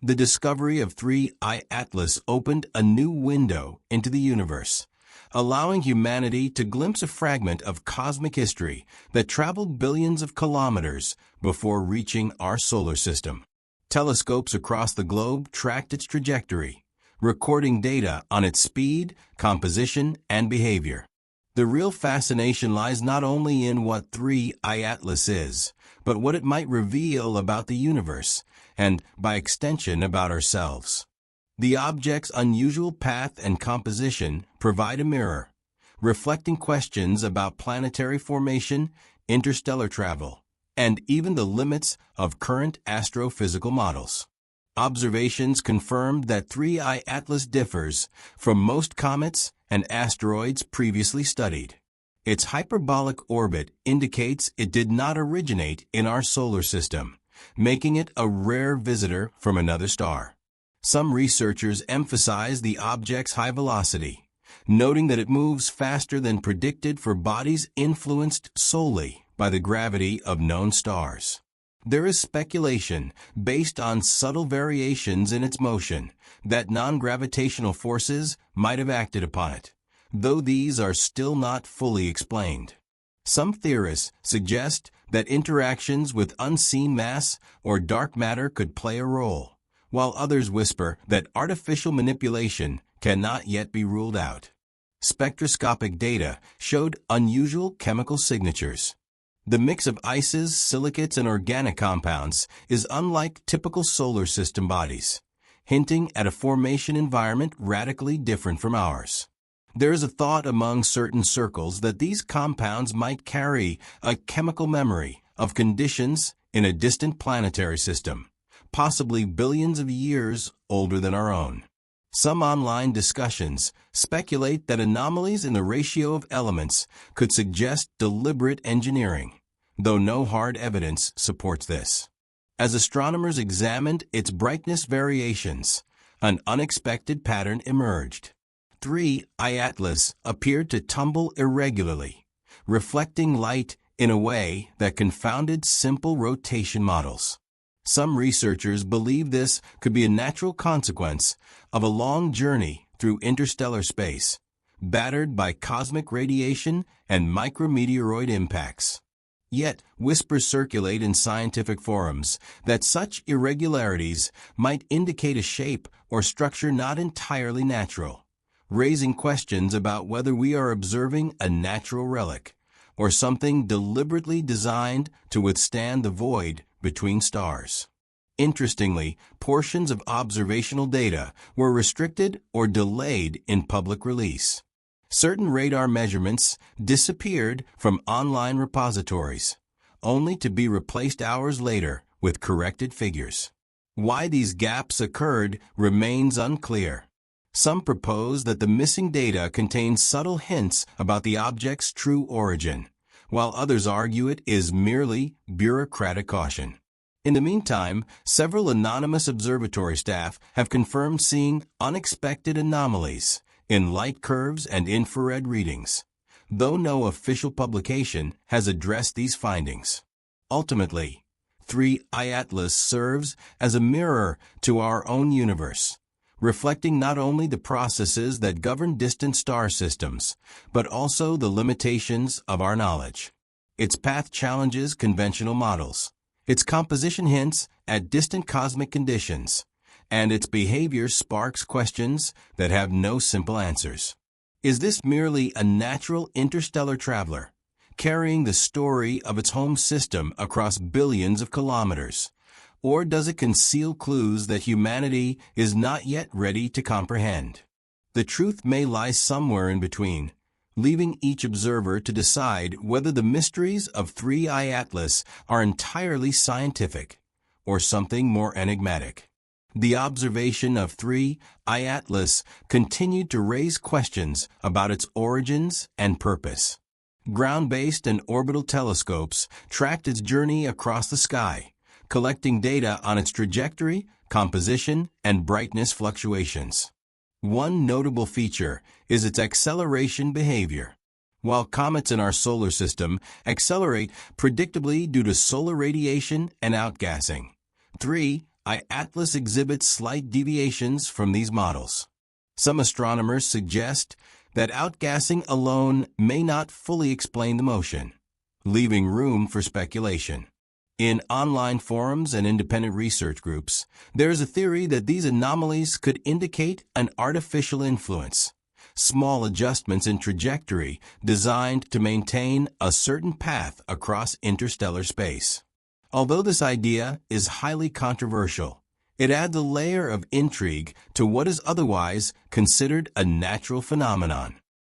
The discovery of 3I Atlas opened a new window into the universe, allowing humanity to glimpse a fragment of cosmic history that traveled billions of kilometers before reaching our solar system. Telescopes across the globe tracked its trajectory, recording data on its speed, composition, and behavior. The real fascination lies not only in what 3I Atlas is, but what it might reveal about the universe, and, by extension, about ourselves. The object's unusual path and composition provide a mirror, reflecting questions about planetary formation, interstellar travel, and even the limits of current astrophysical models. Observations confirmed that 3I Atlas differs from most comets and asteroids previously studied. Its hyperbolic orbit indicates it did not originate in our solar system, making it a rare visitor from another star. Some researchers emphasize the object's high velocity, noting that it moves faster than predicted for bodies influenced solely by the gravity of known stars. There is speculation, based on subtle variations in its motion, that non-gravitational forces might have acted upon it, though these are still not fully explained. Some theorists suggest that interactions with unseen mass or dark matter could play a role, while others whisper that artificial manipulation cannot yet be ruled out. Spectroscopic data showed unusual chemical signatures. The mix of ices, silicates, and organic compounds is unlike typical solar system bodies, hinting at a formation environment radically different from ours. There is a thought among certain circles that these compounds might carry a chemical memory of conditions in a distant planetary system, possibly billions of years older than our own. Some online discussions speculate that anomalies in the ratio of elements could suggest deliberate engineering, though no hard evidence supports this. As astronomers examined its brightness variations, an unexpected pattern emerged. 3I Atlas appeared to tumble irregularly, reflecting light in a way that confounded simple rotation models. Some researchers believe this could be a natural consequence of a long journey through interstellar space, battered by cosmic radiation and micrometeoroid impacts. Yet, whispers circulate in scientific forums that such irregularities might indicate a shape or structure not entirely natural, raising questions about whether we are observing a natural relic or something deliberately designed to withstand the void between stars. Interestingly, portions of observational data were restricted or delayed in public release. Certain radar measurements disappeared from online repositories, only to be replaced hours later with corrected figures. Why these gaps occurred remains unclear. Some propose that the missing data contains subtle hints about the object's true origin, while others argue it is merely bureaucratic caution. In the meantime, several anonymous observatory staff have confirmed seeing unexpected anomalies in light curves and infrared readings, though no official publication has addressed these findings. Ultimately, 3I Atlas serves as a mirror to our own universe, reflecting not only the processes that govern distant star systems, but also the limitations of our knowledge. Its path challenges conventional models. Its composition hints at distant cosmic conditions, and its behavior sparks questions that have no simple answers. Is this merely a natural interstellar traveler, carrying the story of its home system across billions of kilometers? Or does it conceal clues that humanity is not yet ready to comprehend? The truth may lie somewhere in between, leaving each observer to decide whether the mysteries of 3I Atlas are entirely scientific or something more enigmatic. The observation of 3I Atlas continued to raise questions about its origins and purpose. Ground-based and orbital telescopes tracked its journey across the sky, collecting data on its trajectory, composition, and brightness fluctuations. One notable feature is its acceleration behavior. While comets in our solar system accelerate predictably due to solar radiation and outgassing, 3I Atlas exhibits slight deviations from these models. Some astronomers suggest that outgassing alone may not fully explain the motion, leaving room for speculation. In online forums and independent research groups, there is a theory that these anomalies could indicate an artificial influence, small adjustments in trajectory designed to maintain a certain path across interstellar space. Although this idea is highly controversial, it adds a layer of intrigue to what is otherwise considered a natural phenomenon.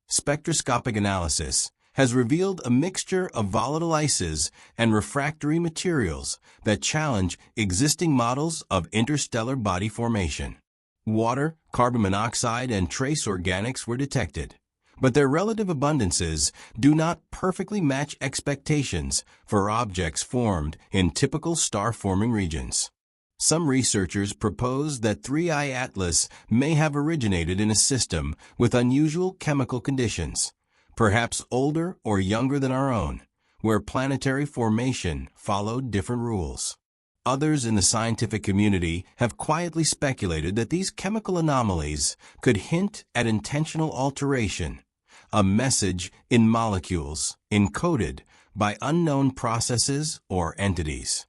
Spectroscopic analysis has revealed a mixture of volatile ices and refractory materials that challenge existing models of interstellar body formation. Water, carbon monoxide, and trace organics were detected, but their relative abundances do not perfectly match expectations for objects formed in typical star-forming regions. Some researchers propose that 3I Atlas may have originated in a system with unusual chemical conditions, perhaps older or younger than our own, where planetary formation followed different rules. Others in the scientific community have quietly speculated that these chemical anomalies could hint at intentional alteration, a message in molecules encoded by unknown processes or entities.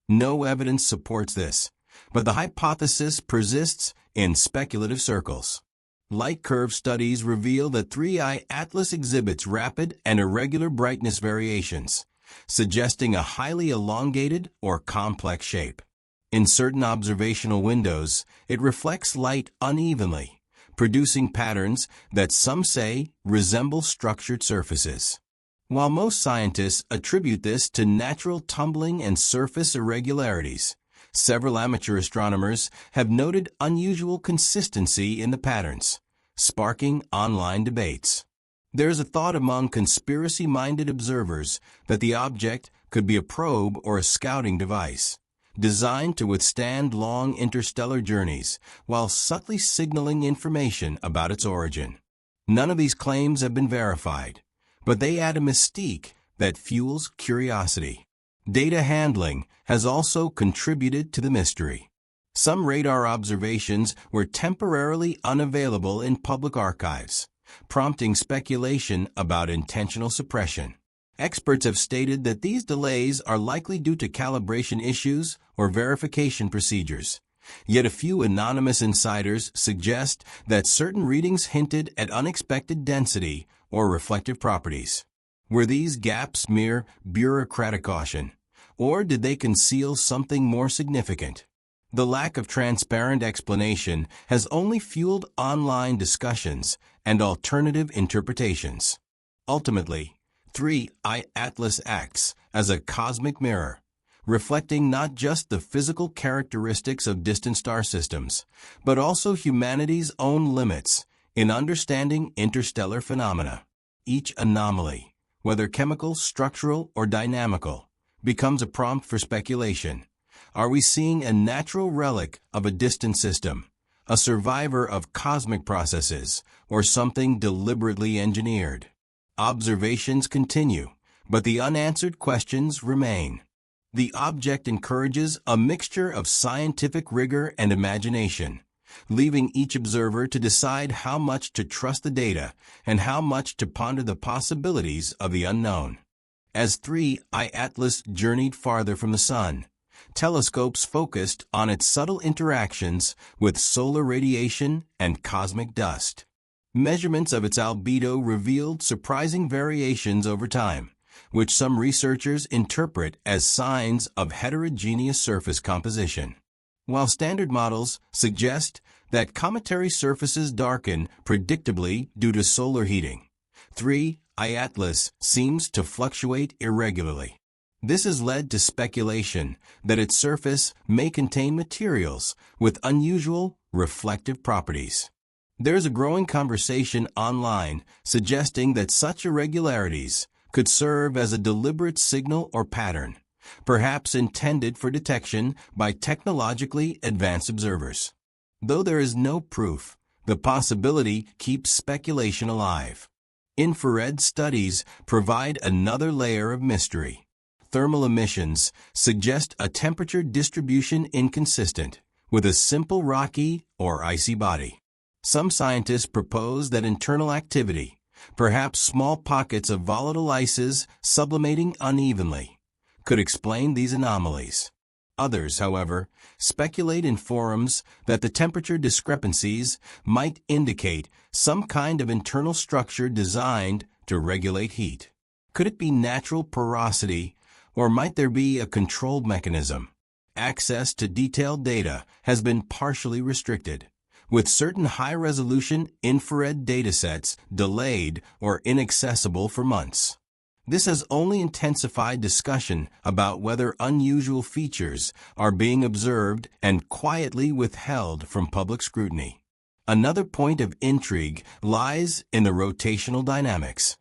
No evidence supports this, but the hypothesis persists in speculative circles. Light curve studies reveal that 3I Atlas exhibits rapid and irregular brightness variations, suggesting a highly elongated or complex shape. In certain observational windows, it reflects light unevenly, producing patterns that some say resemble structured surfaces. While most scientists attribute this to natural tumbling and surface irregularities, several amateur astronomers have noted unusual consistency in the patterns, sparking online debates. There is a thought among conspiracy-minded observers that the object could be a probe or a scouting device, designed to withstand long interstellar journeys while subtly signaling information about its origin. None of these claims have been verified, but they add a mystique that fuels curiosity. Data handling has also contributed to the mystery. Some radar observations were temporarily unavailable in public archives, prompting speculation about intentional suppression. Experts have stated that these delays are likely due to calibration issues or verification procedures. Yet a few anonymous insiders suggest that certain readings hinted at unexpected density or reflective properties. Were these gaps mere bureaucratic caution, or did they conceal something more significant? The lack of transparent explanation has only fueled online discussions and alternative interpretations. Ultimately, 3I Atlas acts as a cosmic mirror, reflecting not just the physical characteristics of distant star systems, but also humanity's own limits in understanding interstellar phenomena. Each anomaly, whether chemical, structural, or dynamical, becomes a prompt for speculation. Are we seeing a natural relic of a distant system, a survivor of cosmic processes, or something deliberately engineered? Observations continue, but the unanswered questions remain. The object encourages a mixture of scientific rigor and imagination, leaving each observer to decide how much to trust the data and how much to ponder the possibilities of the unknown. As 3I Atlas journeyed farther from the Sun, telescopes focused on its subtle interactions with solar radiation and cosmic dust. Measurements of its albedo revealed surprising variations over time, which some researchers interpret as signs of heterogeneous surface composition. While standard models suggest that cometary surfaces darken predictably due to solar heating, 3I Atlas seems to fluctuate irregularly. This has led to speculation that its surface may contain materials with unusual reflective properties. There is a growing conversation online suggesting that such irregularities could serve as a deliberate signal or pattern, perhaps intended for detection by technologically advanced observers. Though there is no proof, the possibility keeps speculation alive. Infrared studies provide another layer of mystery. thermal emissions suggest a temperature distribution inconsistent with a simple rocky or icy body. Some scientists propose that internal activity, perhaps small pockets of volatile ices sublimating unevenly, could explain these anomalies. Others, however, speculate in forums that the temperature discrepancies might indicate some kind of internal structure designed to regulate heat. Could it be natural porosity, or might there be a controlled mechanism? Access to detailed data has been partially restricted, with certain high-resolution infrared datasets delayed or inaccessible for months. This has only intensified discussion about whether unusual features are being observed and quietly withheld from public scrutiny. Another point of intrigue lies in the rotational dynamics.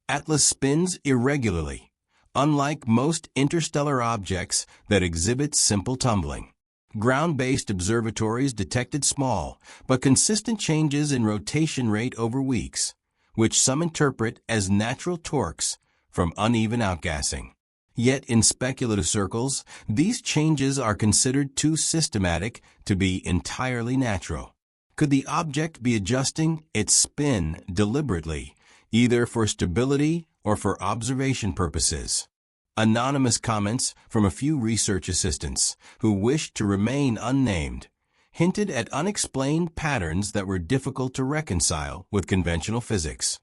Atlas spins irregularly, unlike most interstellar objects that exhibit simple tumbling. Ground-based observatories detected small but consistent changes in rotation rate over weeks, which some interpret as natural torques from uneven outgassing. Yet in speculative circles, these changes are considered too systematic to be entirely natural. Could the object be adjusting its spin deliberately, either for stability or for observation purposes? Anonymous comments from a few research assistants who wished to remain unnamed hinted at unexplained patterns that were difficult to reconcile with conventional physics.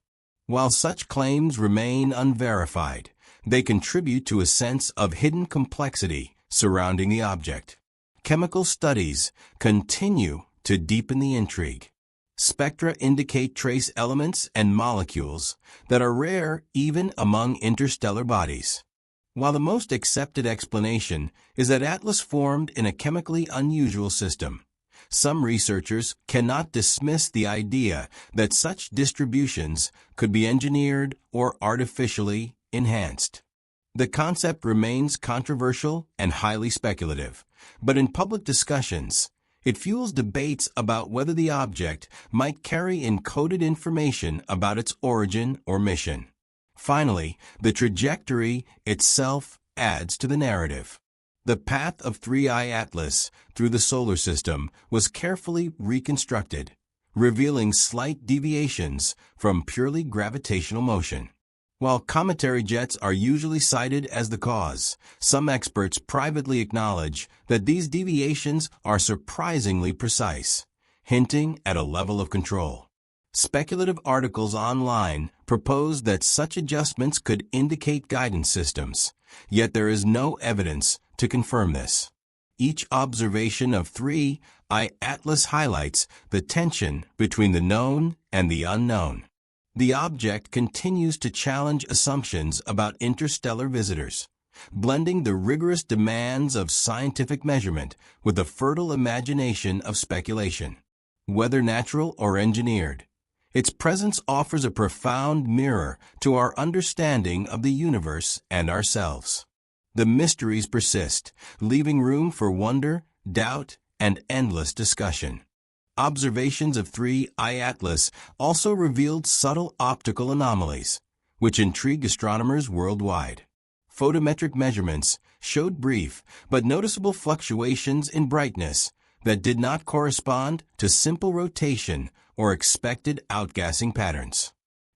While such claims remain unverified, they contribute to a sense of hidden complexity surrounding the object. Chemical studies continue to deepen the intrigue. Spectra indicate trace elements and molecules that are rare even among interstellar bodies. While the most accepted explanation is that Atlas formed in a chemically unusual system, some researchers cannot dismiss the idea that such distributions could be engineered or artificially enhanced. The concept remains controversial and highly speculative, but in public discussions, it fuels debates about whether the object might carry encoded information about its origin or mission. Finally, the trajectory itself adds to the narrative. The path of 3I Atlas through the solar system was carefully reconstructed, revealing slight deviations from purely gravitational motion. While cometary jets are usually cited as the cause, some experts privately acknowledge that these deviations are surprisingly precise, hinting at a level of control. Speculative articles online propose that such adjustments could indicate guidance systems, yet there is no evidence to confirm this. Each observation of 3I Atlas highlights the tension between the known and the unknown. The object continues to challenge assumptions about interstellar visitors, blending the rigorous demands of scientific measurement with the fertile imagination of speculation. Whether natural or engineered, its presence offers a profound mirror to our understanding of the universe and ourselves. The mysteries persist, leaving room for wonder, doubt, and endless discussion. Observations of 3I Atlas also revealed subtle optical anomalies, which intrigue astronomers worldwide. Photometric measurements showed brief but noticeable fluctuations in brightness that did not correspond to simple rotation or expected outgassing patterns.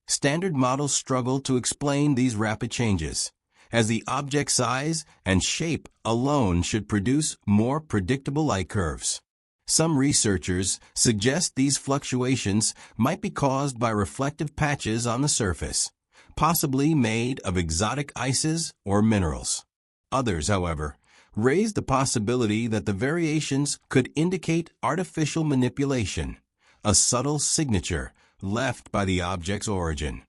Standard models struggle to explain these rapid changes, as the object size and shape alone should produce more predictable light curves. Some researchers suggest these fluctuations might be caused by reflective patches on the surface, possibly made of exotic ices or minerals. Others, however, raise the possibility that the variations could indicate artificial manipulation, a subtle signature left by the object's origin.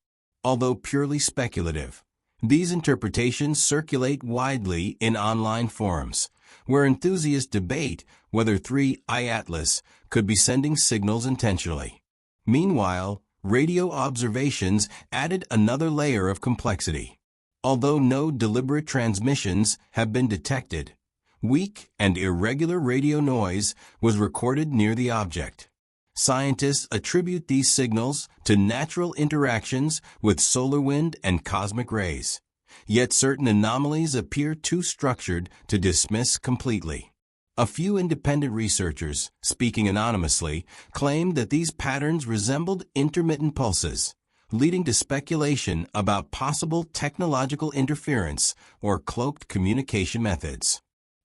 Although purely speculative, these interpretations circulate widely in online forums, where enthusiasts debate whether 3I Atlas could be sending signals intentionally. Meanwhile, radio observations added another layer of complexity. Although no deliberate transmissions have been detected, weak and irregular radio noise was recorded near the object. Scientists attribute these signals to natural interactions with solar wind and cosmic rays, yet certain anomalies appear too structured to dismiss completely. A few independent researchers, speaking anonymously, claimed that these patterns resembled intermittent pulses, leading to speculation about possible technological interference or cloaked communication methods.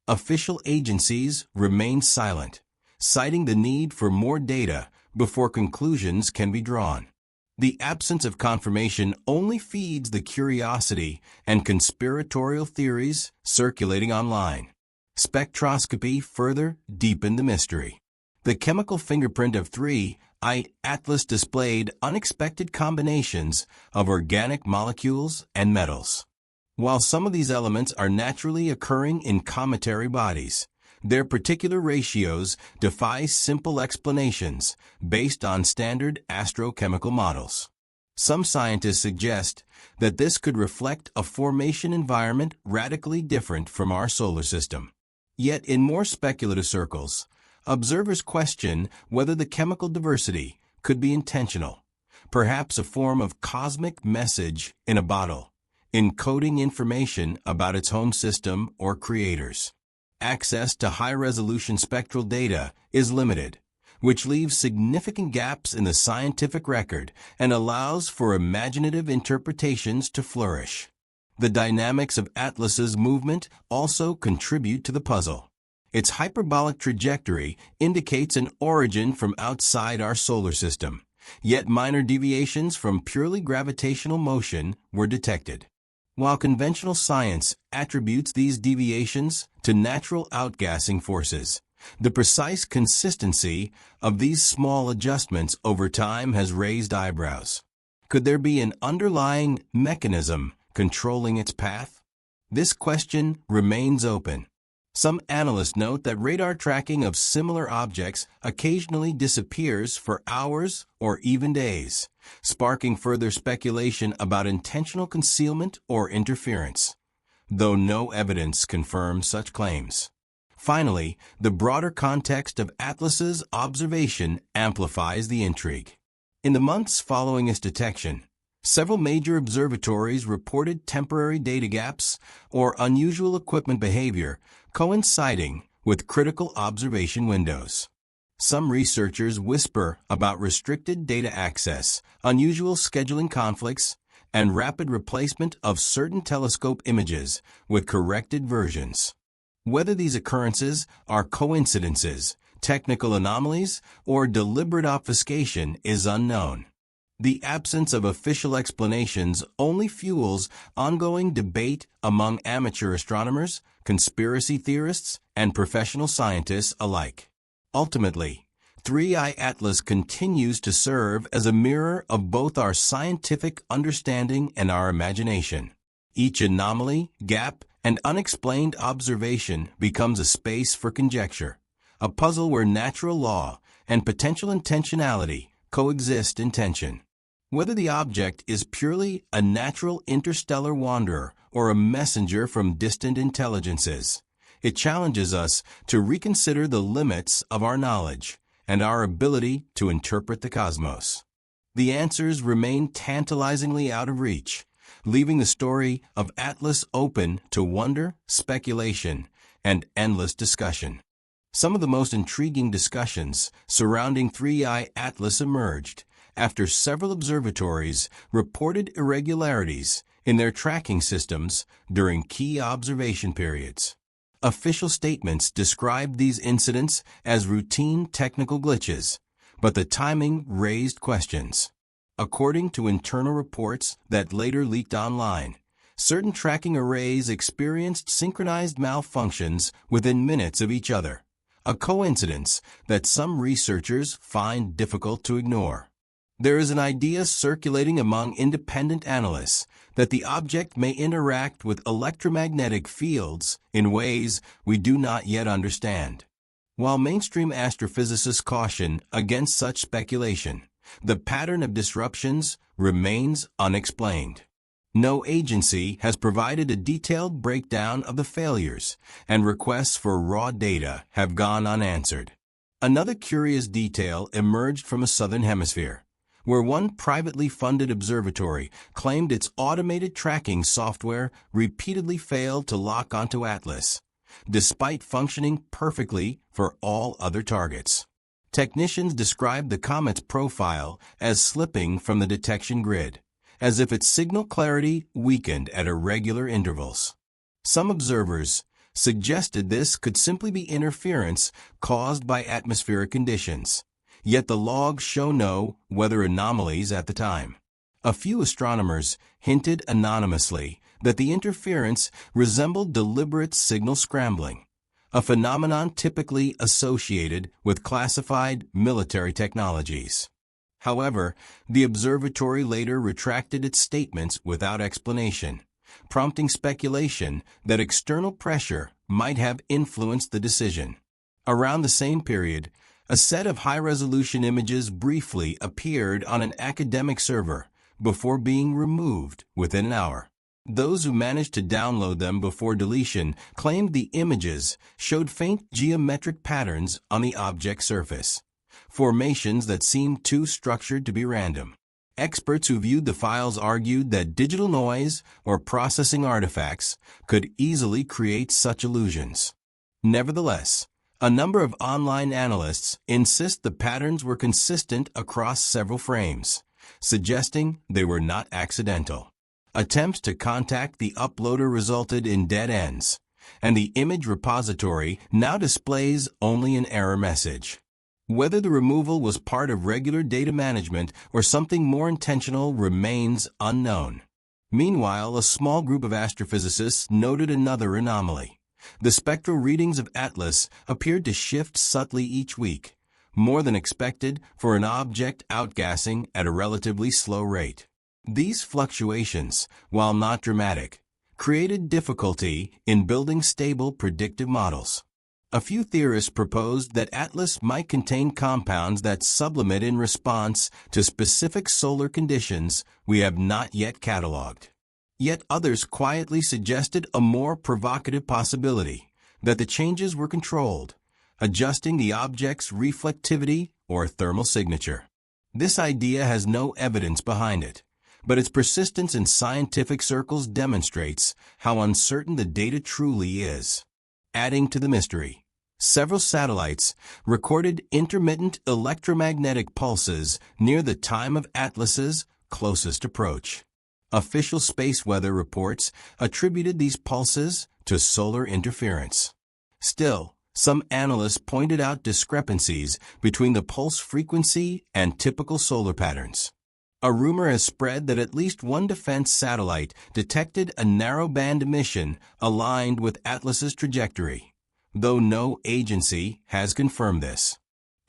Official agencies remain silent, citing the need for more data before conclusions can be drawn. The absence of confirmation only feeds the curiosity and conspiratorial theories circulating online. Spectroscopy further deepened the mystery. The chemical fingerprint of 3I Atlas displayed unexpected combinations of organic molecules and metals. While some of these elements are naturally occurring in cometary bodies, their particular ratios defy simple explanations based on standard astrochemical models. Some scientists suggest that this could reflect a formation environment radically different from our solar system. Yet in more speculative circles, observers question whether the chemical diversity could be intentional, perhaps a form of cosmic message in a bottle, encoding information about its home system or creators. Access to high-resolution spectral data is limited, which leaves significant gaps in the scientific record and allows for imaginative interpretations to flourish. The dynamics of Atlas's movement also contribute to the puzzle. Its hyperbolic trajectory indicates an origin from outside our solar system, yet minor deviations from purely gravitational motion were detected. While conventional science attributes these deviations to natural outgassing forces, the precise consistency of these small adjustments over time has raised eyebrows. Could there be an underlying mechanism controlling its path? This question remains open. Some analysts note that radar tracking of similar objects occasionally disappears for hours or even days, sparking further speculation about intentional concealment or interference, though no evidence confirms such claims. Finally, the broader context of Atlas's observation amplifies the intrigue. In the months following its detection, several major observatories reported temporary data gaps or unusual equipment behavior coinciding with critical observation windows. Some researchers whisper about restricted data access, unusual scheduling conflicts, and rapid replacement of certain telescope images with corrected versions. Whether these occurrences are coincidences, technical anomalies, or deliberate obfuscation is unknown. The absence of official explanations only fuels ongoing debate among amateur astronomers, conspiracy theorists, and professional scientists alike. Ultimately, 3I Atlas continues to serve as a mirror of both our scientific understanding and our imagination. Each anomaly, gap, and unexplained observation becomes a space for conjecture, a puzzle where natural law and potential intentionality coexist in tension. Whether the object is purely a natural interstellar wanderer or a messenger from distant intelligences, it challenges us to reconsider the limits of our knowledge and our ability to interpret the cosmos. The answers remain tantalizingly out of reach, leaving the story of Atlas open to wonder, speculation, and endless discussion. Some of the most intriguing discussions surrounding 3I Atlas emerged after several observatories reported irregularities in their tracking systems during key observation periods. Official statements described these incidents as routine technical glitches, but the timing raised questions. According to internal reports that later leaked online, certain tracking arrays experienced synchronized malfunctions within minutes of each other, a coincidence that some researchers find difficult to ignore. There is an idea circulating among independent analysts that the object may interact with electromagnetic fields in ways we do not yet understand. While mainstream astrophysicists caution against such speculation, the pattern of disruptions remains unexplained. No agency has provided a detailed breakdown of the failures, and requests for raw data have gone unanswered. Another curious detail emerged from the southern hemisphere, where one privately funded observatory claimed its automated tracking software repeatedly failed to lock onto Atlas, despite functioning perfectly for all other targets. Technicians described the comet's profile as slipping from the detection grid, as if its signal clarity weakened at irregular intervals. Some observers suggested this could simply be interference caused by atmospheric conditions, yet the logs show no weather anomalies at the time. A few astronomers hinted anonymously that the interference resembled deliberate signal scrambling, a phenomenon typically associated with classified military technologies. However, the observatory later retracted its statements without explanation, prompting speculation that external pressure might have influenced the decision. Around the same period, a set of high-resolution images briefly appeared on an academic server before being removed within an hour. Those who managed to download them before deletion claimed the images showed faint geometric patterns on the object's surface, formations that seemed too structured to be random. Experts who viewed the files argued that digital noise or processing artifacts could easily create such illusions. Nevertheless, a number of online analysts insist the patterns were consistent across several frames, suggesting they were not accidental. Attempts to contact the uploader resulted in dead ends, and the image repository now displays only an error message. Whether the removal was part of regular data management or something more intentional remains unknown. Meanwhile, a small group of astrophysicists noted another anomaly. The spectral readings of Atlas appeared to shift subtly each week, more than expected for an object outgassing at a relatively slow rate. These fluctuations, while not dramatic, created difficulty in building stable predictive models. A few theorists proposed that Atlas might contain compounds that sublimate in response to specific solar conditions we have not yet cataloged. Yet others quietly suggested a more provocative possibility, that the changes were controlled, adjusting the object's reflectivity or thermal signature. This idea has no evidence behind it, but its persistence in scientific circles demonstrates how uncertain the data truly is. Adding to the mystery, several satellites recorded intermittent electromagnetic pulses near the time of Atlas's closest approach. Official space weather reports attributed these pulses to solar interference. Still, some analysts pointed out discrepancies between the pulse frequency and typical solar patterns. A rumor has spread that at least one defense satellite detected a narrowband emission aligned with Atlas's trajectory, though no agency has confirmed this.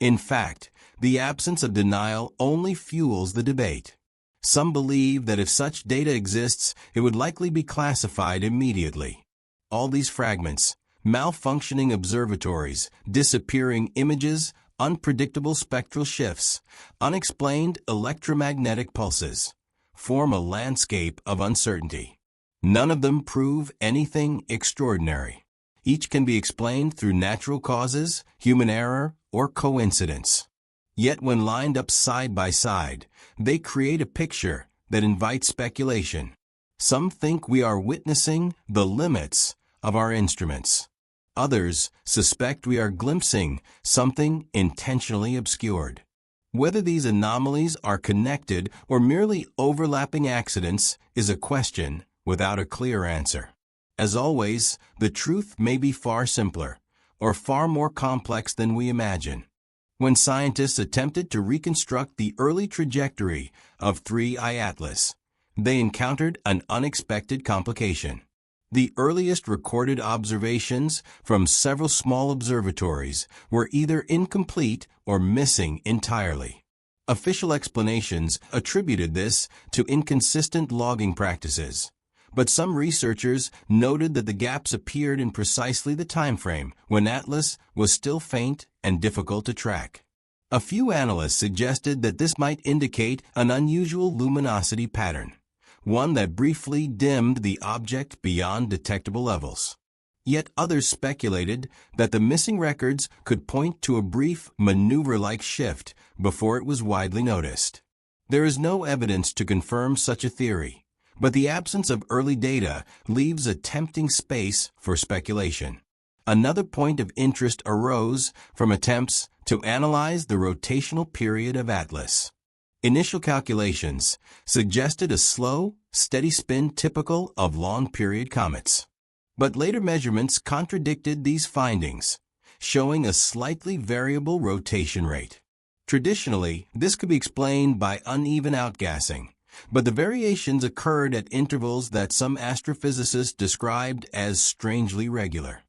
In fact, the absence of denial only fuels the debate. Some believe that if such data exists, it would likely be classified immediately. All these fragments, malfunctioning observatories, disappearing images, unpredictable spectral shifts, unexplained electromagnetic pulses, form a landscape of uncertainty. None of them prove anything extraordinary. Each can be explained through natural causes, human error, or coincidence. Yet when lined up side by side, they create a picture that invites speculation. Some think we are witnessing the limits of our instruments. Others suspect we are glimpsing something intentionally obscured. Whether these anomalies are connected or merely overlapping accidents is a question without a clear answer. As always, the truth may be far simpler or far more complex than we imagine. When scientists attempted to reconstruct the early trajectory of 3I Atlas, they encountered an unexpected complication. The earliest recorded observations from several small observatories were either incomplete or missing entirely. Official explanations attributed this to inconsistent logging practices, but some researchers noted that the gaps appeared in precisely the time frame when Atlas was still faint and difficult to track. A few analysts suggested that this might indicate an unusual luminosity pattern, one that briefly dimmed the object beyond detectable levels. Yet others speculated that the missing records could point to a brief maneuver-like shift before it was widely noticed. There is no evidence to confirm such a theory, but the absence of early data leaves a tempting space for speculation. Another point of interest arose from attempts to analyze the rotational period of Atlas. Initial calculations suggested a slow, steady spin typical of long-period comets. But later measurements contradicted these findings, showing a slightly variable rotation rate. Traditionally, this could be explained by uneven outgassing, but the variations occurred at intervals that some astrophysicists described as strangely regular.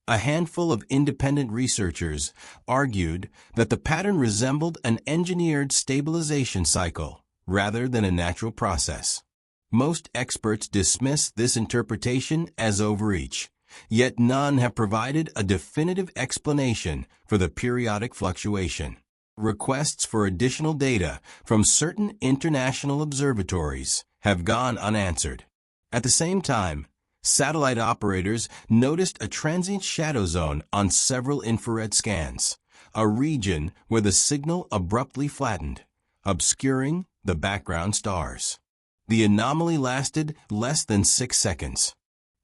A handful of independent researchers argued that the pattern resembled an engineered stabilization cycle rather than a natural process. Most experts dismiss this interpretation as overreach, yet none have provided a definitive explanation for the periodic fluctuation. Requests for additional data from certain international observatories have gone unanswered. At the same time, satellite operators noticed a transient shadow zone on several infrared scans, a region where the signal abruptly flattened, obscuring the background stars. The anomaly lasted less than 6 seconds.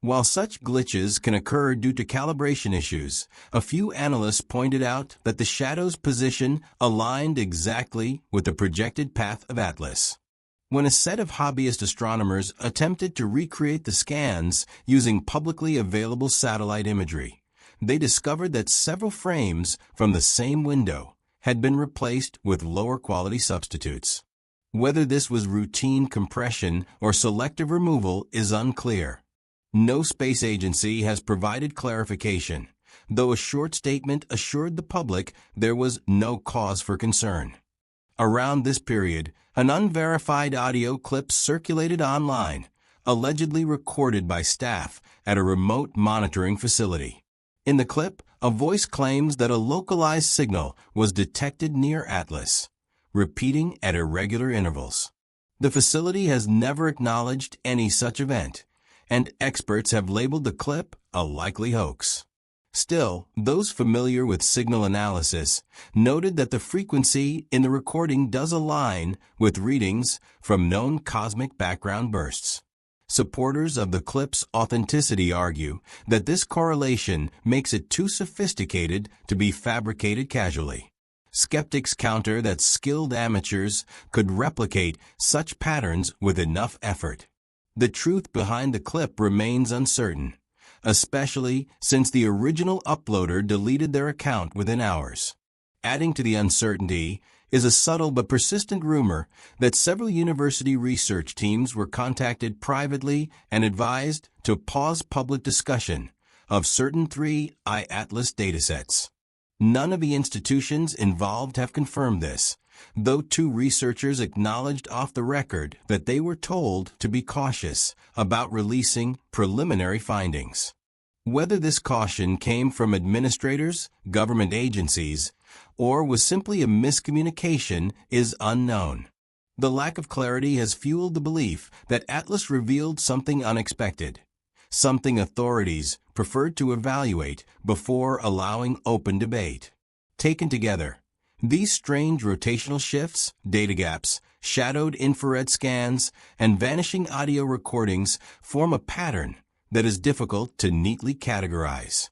While such glitches can occur due to calibration issues, a few analysts pointed out that the shadow's position aligned exactly with the projected path of Atlas. When a set of hobbyist astronomers attempted to recreate the scans using publicly available satellite imagery, they discovered that several frames from the same window had been replaced with lower quality substitutes. Whether this was routine compression or selective removal is unclear. No space agency has provided clarification, though a short statement assured the public there was no cause for concern. Around this period, an unverified audio clip circulated online, allegedly recorded by staff at a remote monitoring facility. In the clip, a voice claims that a localized signal was detected near Atlas, repeating at irregular intervals. The facility has never acknowledged any such event, and experts have labeled the clip a likely hoax. Still, those familiar with signal analysis noted that the frequency in the recording does align with readings from known cosmic background bursts. Supporters of the clip's authenticity argue that this correlation makes it too sophisticated to be fabricated casually. Skeptics counter that skilled amateurs could replicate such patterns with enough effort. The truth behind the clip remains uncertain, especially since the original uploader deleted their account within hours. Adding to the uncertainty is a subtle but persistent rumor that several university research teams were contacted privately and advised to pause public discussion of certain 3I Atlas datasets. None of the institutions involved have confirmed this, though 2 researchers acknowledged off the record that they were told to be cautious about releasing preliminary findings. Whether this caution came from administrators, government agencies, or was simply a miscommunication is unknown. The lack of clarity has fueled the belief that Atlas revealed something unexpected, something authorities preferred to evaluate before allowing open debate. Taken together, these strange rotational shifts, data gaps, shadowed infrared scans, and vanishing audio recordings form a pattern that is difficult to neatly categorize.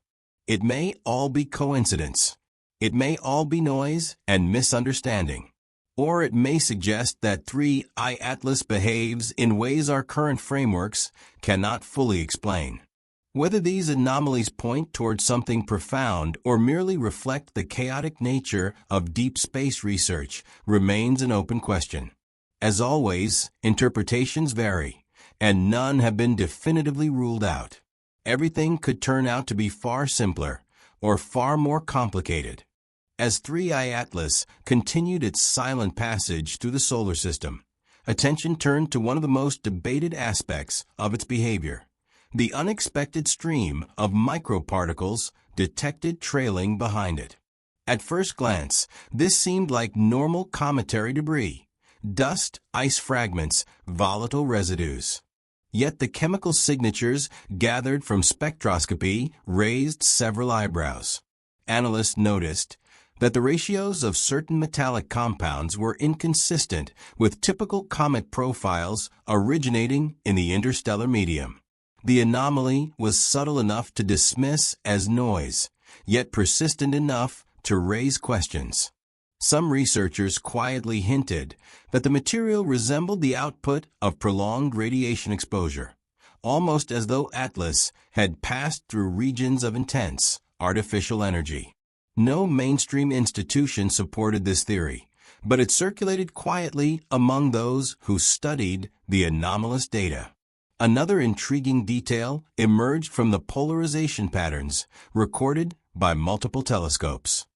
It may all be coincidence. It may all be noise and misunderstanding. Or it may suggest that 3I Atlas behaves in ways our current frameworks cannot fully explain. Whether these anomalies point towards something profound or merely reflect the chaotic nature of deep space research remains an open question. As always, interpretations vary, and none have been definitively ruled out. Everything could turn out to be far simpler or far more complicated. As 3I Atlas continued its silent passage through the solar system, attention turned to one of the most debated aspects of its behavior: the unexpected stream of microparticles detected trailing behind it. At first glance, this seemed like normal cometary debris: dust, ice fragments, volatile residues. Yet the chemical signatures gathered from spectroscopy raised several eyebrows. Analysts noticed that the ratios of certain metallic compounds were inconsistent with typical comet profiles originating in the interstellar medium. The anomaly was subtle enough to dismiss as noise, yet persistent enough to raise questions. Some researchers quietly hinted that the material resembled the output of prolonged radiation exposure, almost as though Atlas had passed through regions of intense, artificial energy. No mainstream institution supported this theory, but it circulated quietly among those who studied the anomalous data. Another intriguing detail emerged from the polarization patterns recorded by multiple telescopes.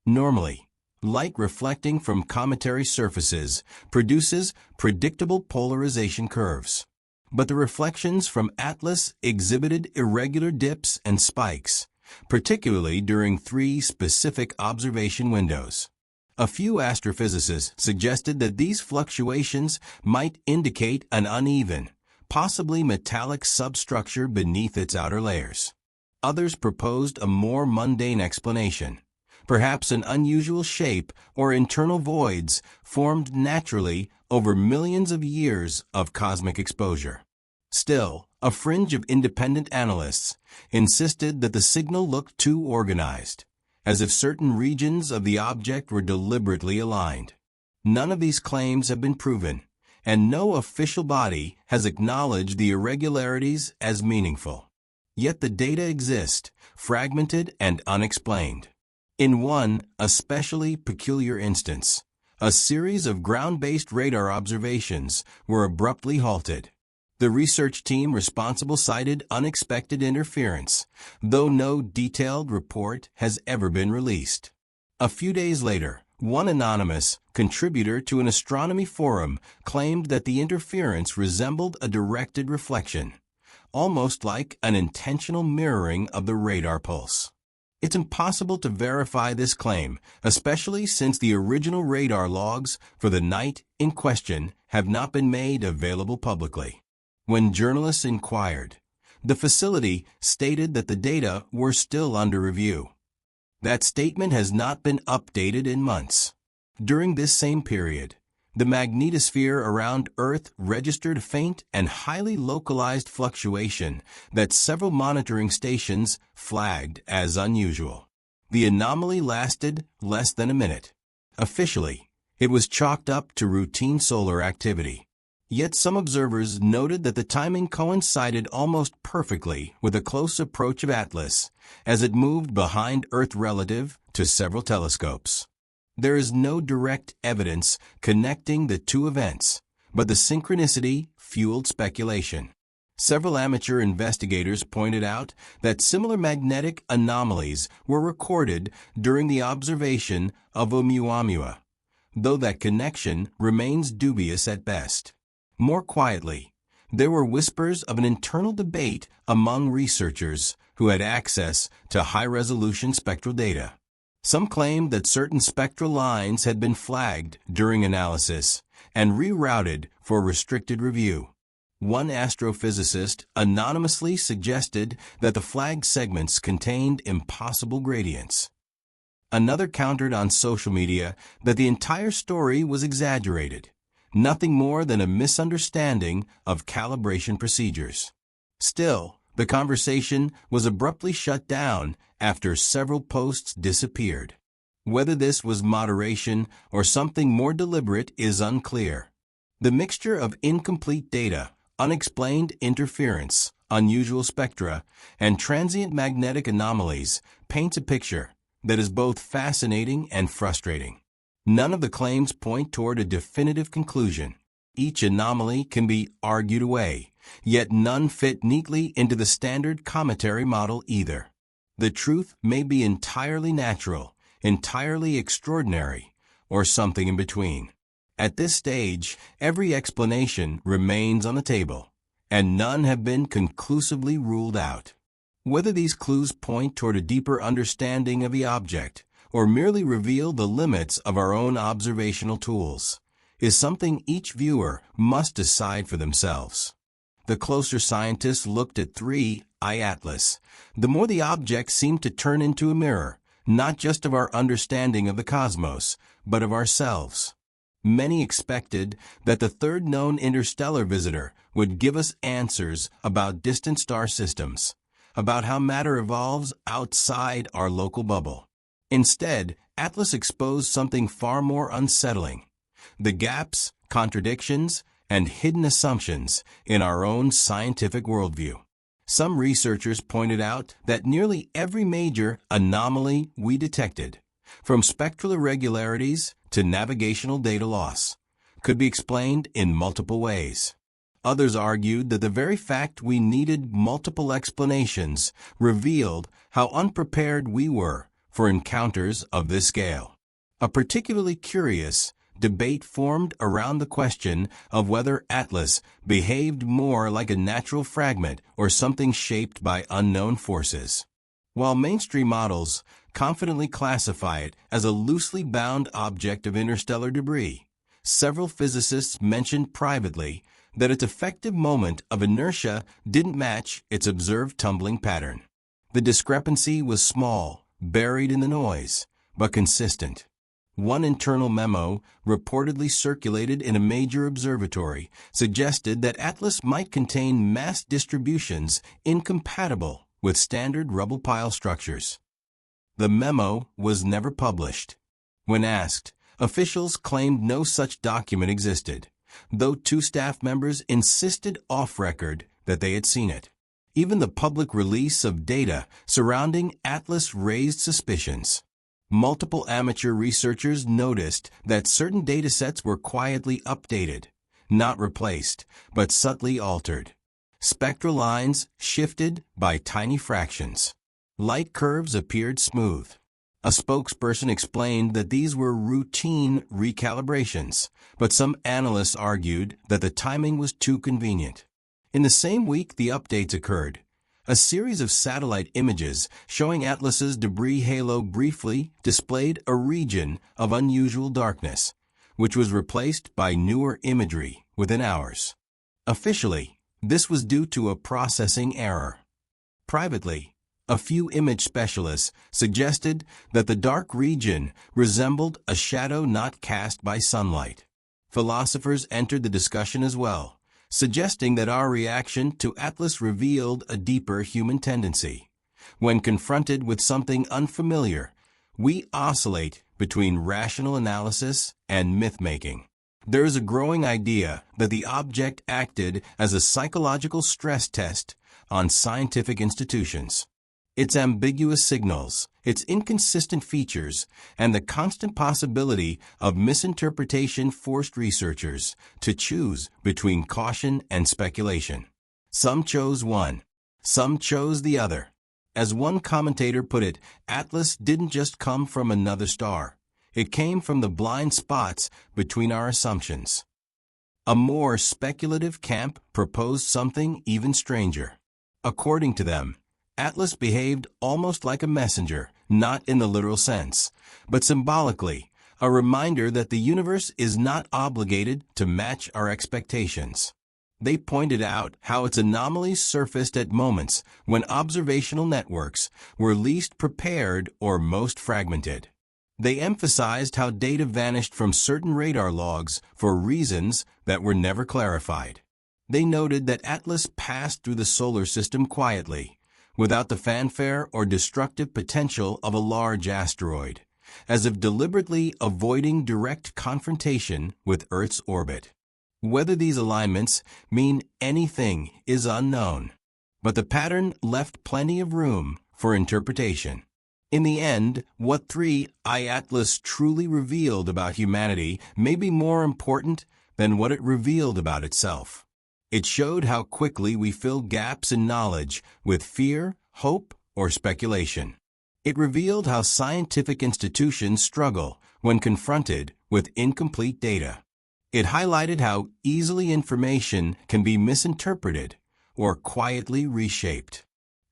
Normally, light reflecting from cometary surfaces produces predictable polarization curves. But the reflections from Atlas exhibited irregular dips and spikes, particularly during 3 specific observation windows. A few astrophysicists suggested that these fluctuations might indicate an uneven, possibly metallic substructure beneath its outer layers. Others proposed a more mundane explanation, perhaps an unusual shape or internal voids formed naturally over millions of years of cosmic exposure. Still, a fringe of independent analysts insisted that the signal looked too organized, as if certain regions of the object were deliberately aligned. None of these claims have been proven, and no official body has acknowledged the irregularities as meaningful. Yet the data exist, fragmented and unexplained. In one especially peculiar instance, a series of ground-based radar observations were abruptly halted. The research team responsible cited unexpected interference, though no detailed report has ever been released. A few days later, one anonymous contributor to an astronomy forum claimed that the interference resembled a directed reflection, almost like an intentional mirroring of the radar pulse. It's impossible to verify this claim, especially since the original radar logs for the night in question have not been made available publicly. When journalists inquired, the facility stated that the data were still under review. That statement has not been updated in months. During this same period, the magnetosphere around Earth registered faint and highly localized fluctuation that several monitoring stations flagged as unusual. The anomaly lasted less than a minute. Officially, it was chalked up to routine solar activity. Yet some observers noted that the timing coincided almost perfectly with a close approach of Atlas as it moved behind Earth relative to several telescopes. There is no direct evidence connecting the two events, but the synchronicity fueled speculation. Several amateur investigators pointed out that similar magnetic anomalies were recorded during the observation of Oumuamua, though that connection remains dubious at best. More quietly, there were whispers of an internal debate among researchers who had access to high-resolution spectral data. Some claimed that certain spectral lines had been flagged during analysis and rerouted for restricted review. One astrophysicist anonymously suggested that the flagged segments contained impossible gradients. Another countered on social media that the entire story was exaggerated, nothing more than a misunderstanding of calibration procedures. Still, the conversation was abruptly shut down after several posts disappeared. Whether this was moderation or something more deliberate is unclear. The mixture of incomplete data, unexplained interference, unusual spectra, and transient magnetic anomalies paints a picture that is both fascinating and frustrating. None of the claims point toward a definitive conclusion. Each anomaly can be argued away, yet none fit neatly into the standard cometary model either. The truth may be entirely natural, entirely extraordinary, or something in between. At this stage, every explanation remains on the table, and none have been conclusively ruled out. Whether these clues point toward a deeper understanding of the object, or merely reveal the limits of our own observational tools, is something each viewer must decide for themselves. The closer scientists looked at 3I Atlas, the more the object seemed to turn into a mirror, not just of our understanding of the cosmos, but of ourselves. Many expected that the third known interstellar visitor would give us answers about distant star systems, about how matter evolves outside our local bubble. Instead, Atlas exposed something far more unsettling: the gaps, contradictions, and hidden assumptions in our own scientific worldview. Some researchers pointed out that nearly every major anomaly we detected, from spectral irregularities to navigational data loss, could be explained in multiple ways. Others argued that the very fact we needed multiple explanations revealed how unprepared we were for encounters of this scale. A particularly curious debate formed around the question of whether Atlas behaved more like a natural fragment or something shaped by unknown forces. While mainstream models confidently classify it as a loosely bound object of interstellar debris, several physicists mentioned privately that its effective moment of inertia didn't match its observed tumbling pattern. The discrepancy was small, buried in the noise, but consistent. One internal memo, reportedly circulated in a major observatory, suggested that Atlas might contain mass distributions incompatible with standard rubble pile structures. The memo was never published. When asked, officials claimed no such document existed, though two staff members insisted off-record that they had seen it. Even the public release of data surrounding Atlas raised suspicions. Multiple amateur researchers noticed that certain datasets were quietly updated, not replaced, but subtly altered. Spectral lines shifted by tiny fractions. Light curves appeared smooth. A spokesperson explained that these were routine recalibrations, but some analysts argued that the timing was too convenient. In the same week the updates occurred, a series of satellite images showing Atlas's debris halo briefly displayed a region of unusual darkness, which was replaced by newer imagery within hours. Officially, this was due to a processing error. Privately, a few image specialists suggested that the dark region resembled a shadow not cast by sunlight. Philosophers entered the discussion as well, suggesting that our reaction to Atlas revealed a deeper human tendency. When confronted with something unfamiliar, we oscillate between rational analysis and myth-making. There is a growing idea that the object acted as a psychological stress test on scientific institutions. Its ambiguous signals, its inconsistent features, and the constant possibility of misinterpretation forced researchers to choose between caution and speculation. Some chose one, some chose the other. As one commentator put it, Atlas didn't just come from another star. It came from the blind spots between our assumptions. A more speculative camp proposed something even stranger. According to them, Atlas behaved almost like a messenger, not in the literal sense, but symbolically, a reminder that the universe is not obligated to match our expectations. They pointed out how its anomalies surfaced at moments when observational networks were least prepared or most fragmented. They emphasized how data vanished from certain radar logs for reasons that were never clarified. They noted that Atlas passed through the solar system quietly, without the fanfare or destructive potential of a large asteroid, as if deliberately avoiding direct confrontation with Earth's orbit. Whether these alignments mean anything is unknown, but the pattern left plenty of room for interpretation. In the end, what 3I Atlas truly revealed about humanity may be more important than what it revealed about itself. It showed how quickly we fill gaps in knowledge with fear, hope, or speculation. It revealed how scientific institutions struggle when confronted with incomplete data. It highlighted how easily information can be misinterpreted or quietly reshaped.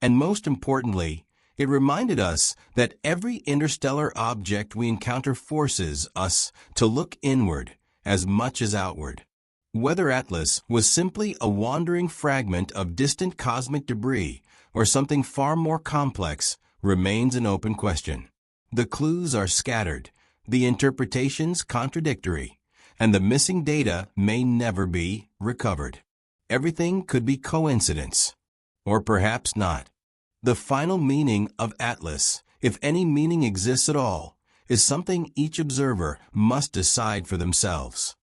And most importantly, it reminded us that every interstellar object we encounter forces us to look inward as much as outward. Whether Atlas was simply a wandering fragment of distant cosmic debris or something far more complex remains an open question. The clues are scattered, the interpretations contradictory, and the missing data may never be recovered. Everything could be coincidence, or perhaps not. The final meaning of Atlas, if any meaning exists at all, is something each observer must decide for themselves.